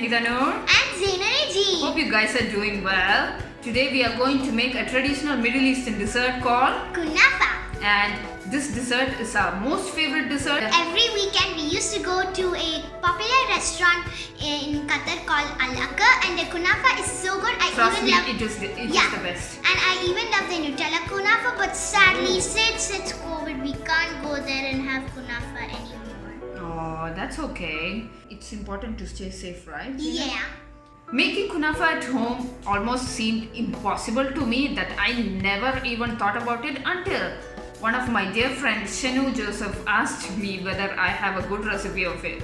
Tanur and Zainaji. Hope you guys are doing well. Today we are going to make a traditional Middle Eastern dessert called Kunafa. And this dessert is our most favorite dessert. Every weekend we used to go to a popular restaurant in Qatar called alaker, and the kunafa is so good. Trust me, it is the best. And I even love the Nutella kunafa, but sadly since it's COVID we can't go there and have kunafa anymore. Oh, that's okay. It's important to stay safe, right? Yeah. Making kunafa at home almost seemed impossible to me, that I never even thought about it until one of my dear friends, Shenu Joseph, asked me whether I have a good recipe of it.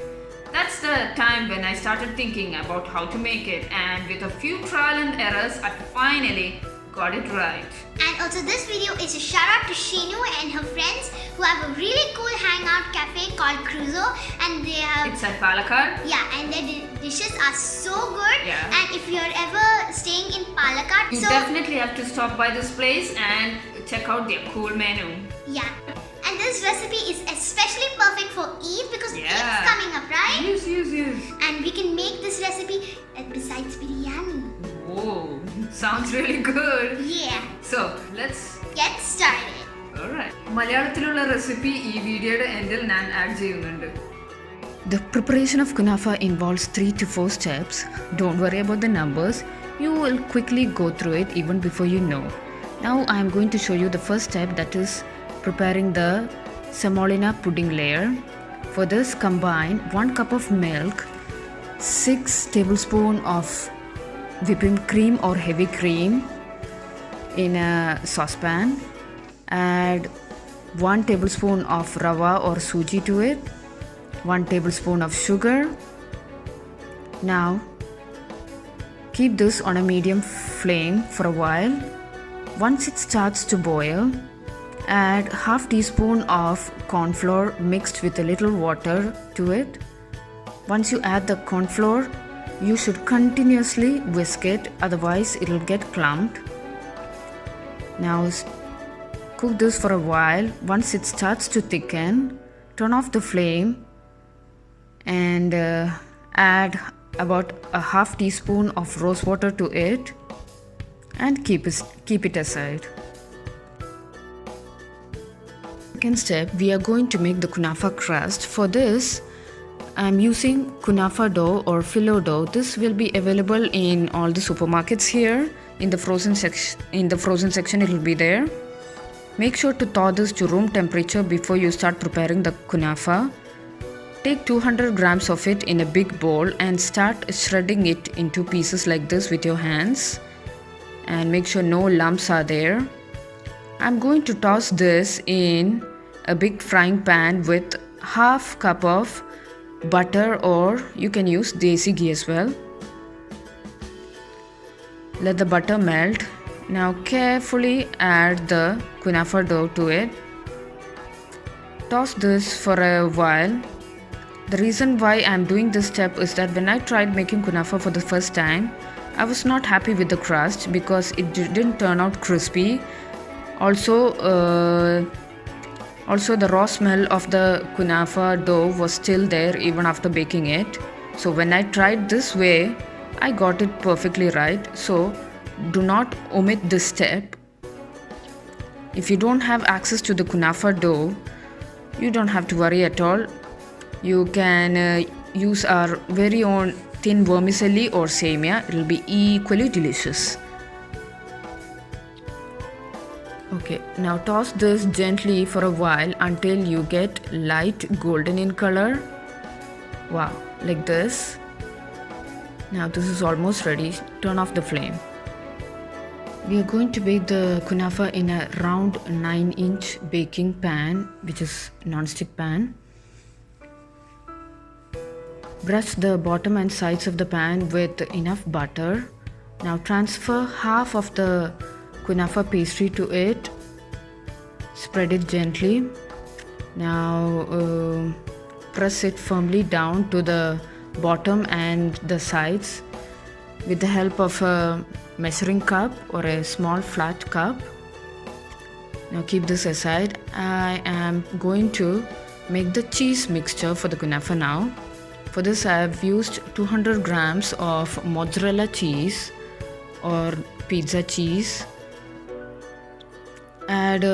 That's the time when I started thinking about how to make it, and with a few trial and errors, I finally got it right. And also this video is a shout out to Shenu and her friends who have a really cool hangout cafe called Cruzo, and they have... It's at Palakkad. Yeah, and their dishes are so good. Yeah. And if you're ever staying in Palakkad, you definitely have to stop by this place and check out their cool menu. Yeah. And this recipe is especially perfect for Eid because Eid's coming up, right? Yes. And we can make this recipe besides biryani. Oh, sounds really good. Yeah. So, let's get started. Alright. മലയാളത്തിലുള്ള recipe ഈ വീഡിയോയുടെ എൻഡിൽ ഞാൻ add ചെയ്യുന്നുണ്ട്. The preparation of kunafa involves 3 to 4 steps. Don't worry about the numbers. You will quickly go through it even before you know. Now I am going to show you the first step, that is preparing the semolina pudding layer. For this, combine 1 cup of milk, 6 tablespoons of whipping cream or heavy cream in a saucepan. Add 1 tablespoon of rava or suji to it, 1 tablespoon of sugar. Now keep this on a medium flame for a while. Once it starts to boil, add half teaspoon of cornflour mixed with a little water to it. Once you add the cornflour, you should continuously whisk it, otherwise it will get clumped. Now cook this for a while. Once it starts to thicken, turn off the flame and add about a half teaspoon of rose water to it and keep it aside. Second step, we are going to make the kunafa crust. For this, I am using Kunafa Dough or Filo dough. This will be available in all the supermarkets here. In the frozen section, it will be there. Make sure to thaw this to room temperature before you start preparing the kunafa. Take 200 grams of it in a big bowl and start shredding it into pieces like this with your hands. And make sure no lumps are there. I'm going to toss this in a big frying pan with half cup of butter, or you can use desi ghee as well. Let the butter melt. Now carefully add the kunafa dough to it. Toss this for a while. The reason why I am doing this step is that when I tried making kunafa for the first time, I was not happy with the crust because it didn't turn out crispy. Also the raw smell of the kunafa dough was still there even after baking it. So when I tried this way, I got it perfectly right. So do not omit this step. If you don't have access to the kunafa dough, you don't have to worry at all. You can use our very own thin vermicelli or semia. It will be equally delicious. Okay, now toss this gently for a while until you get light golden in color. Wow, like this. Now this is almost ready. Turn off the flame. We are going to bake the kunafa in a round 9-inch baking pan, which is non-stick pan. Brush the bottom and sides of the pan with enough butter. Now transfer half of the kunafa pastry to it. Spread it gently. Now press it firmly down to the bottom and the sides with the help of a measuring cup or a small flat cup. Now keep this aside. I am going to make the cheese mixture for the kunafa now. For this I have used 200 grams of mozzarella cheese or pizza cheese. Add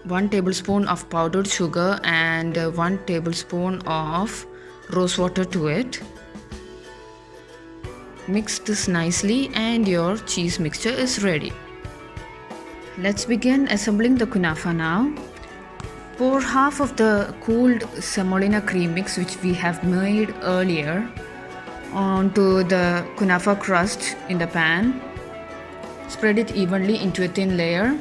1 tablespoon of powdered sugar and 1 tablespoon of rose water to it. Mix this nicely and your cheese mixture is ready. Let's begin assembling the kunafa now. Pour half of the cooled semolina cream mix which we have made earlier onto the kunafa crust in the pan. Spread it evenly into a thin layer.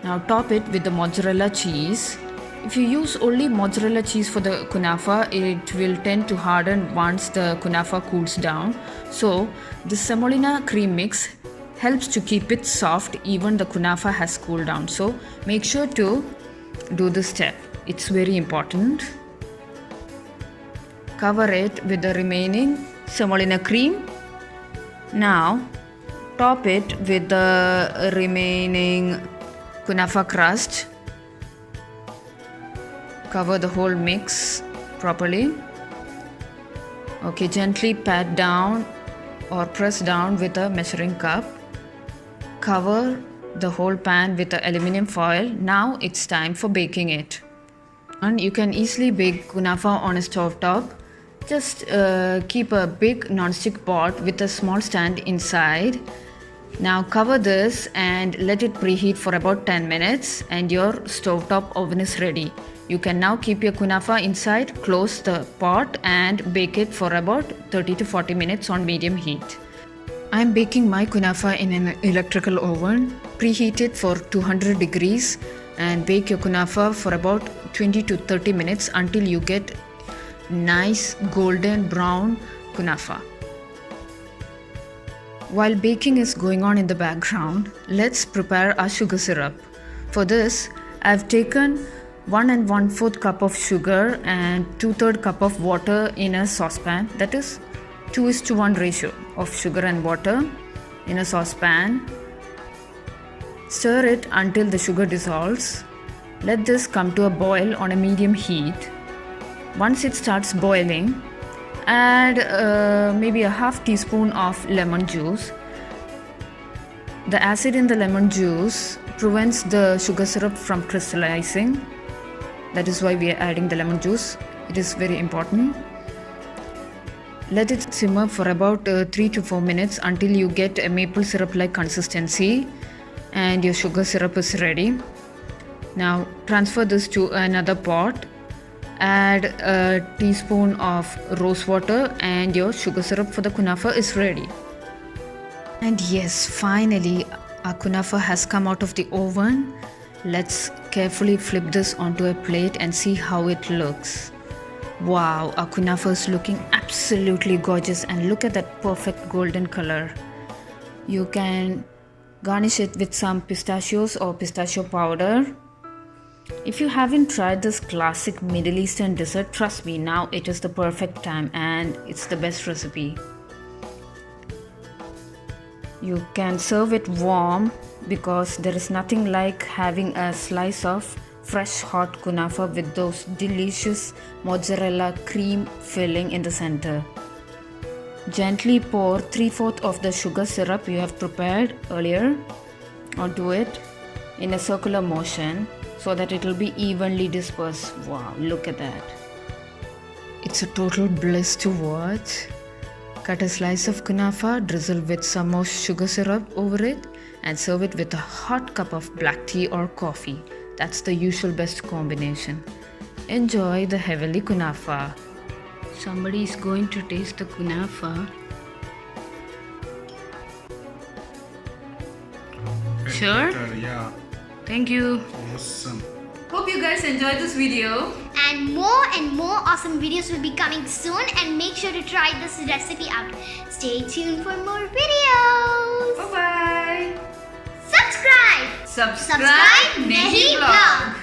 Now top it with the mozzarella cheese. If you use only mozzarella cheese for the kunafa, it will tend to harden once the kunafa cools down. So the semolina cream mix helps to keep it soft even the kunafa has cooled down. So make sure to do this step. It's very important. Cover it with the remaining semolina cream. Now top it with the remaining kunafa crust. Cover the whole mix properly. Okay, gently pat down or press down with a measuring cup. Cover the whole pan with the aluminum foil. Now it's time for baking it. And you can easily bake kunafa on a stove top. Just keep a big non-stick pot with a small stand inside. Now cover this and let it preheat for about 10 minutes and your stovetop oven is ready. You can now keep your kunafa inside, close the pot and bake it for about 30 to 40 minutes on medium heat. I am baking my kunafa in an electrical oven. Preheat it for 200 degrees and bake your kunafa for about 20 to 30 minutes until you get nice golden brown kunafa. While baking is going on in the background, let's prepare our sugar syrup. For this, I've taken 1 1/4 cup of sugar and 2/3 cup of water in a saucepan. That is 2:1 ratio of sugar and water in a saucepan. Stir it until the sugar dissolves. Let this come to a boil on a medium heat. Once it starts boiling, add maybe a half teaspoon of lemon juice. The acid in the lemon juice prevents the sugar syrup from crystallizing. That is why we are adding the lemon juice. It is very important. Let it simmer for about 3 to 4 minutes until you get a maple syrup like consistency and your sugar syrup is ready. Now transfer this to another pot. Add a teaspoon of rose water and your sugar syrup for the kunafa is ready. And yes, finally our kunafa has come out of the oven. Let's carefully flip this onto a plate and see how it looks. Wow, our kunafa is looking absolutely gorgeous and look at that perfect golden color. You can garnish it with some pistachios or pistachio powder. If you haven't tried this classic Middle Eastern dessert, trust me, now it is the perfect time and it's the best recipe. You can serve it warm because there is nothing like having a slice of fresh hot kunafa with those delicious mozzarella cream filling in the center. Gently pour 3/4 of the sugar syrup you have prepared earlier onto it in a circular motion so that it will be evenly dispersed. Wow, look at that. It's a total bliss to watch. Cut a slice of kunafa, drizzle with some more sugar syrup over it and serve it with a hot cup of black tea or coffee. That's the usual best combination. Enjoy the heavenly kunafa. Somebody is going to taste the kunafa. Sure? Yeah. Thank you. Awesome. Hope you guys enjoyed this video. And more awesome videos will be coming soon, and make sure to try this recipe out. Stay tuned for more videos. Bye bye. Subscribe. Subscribe Nahee Nahee vlog.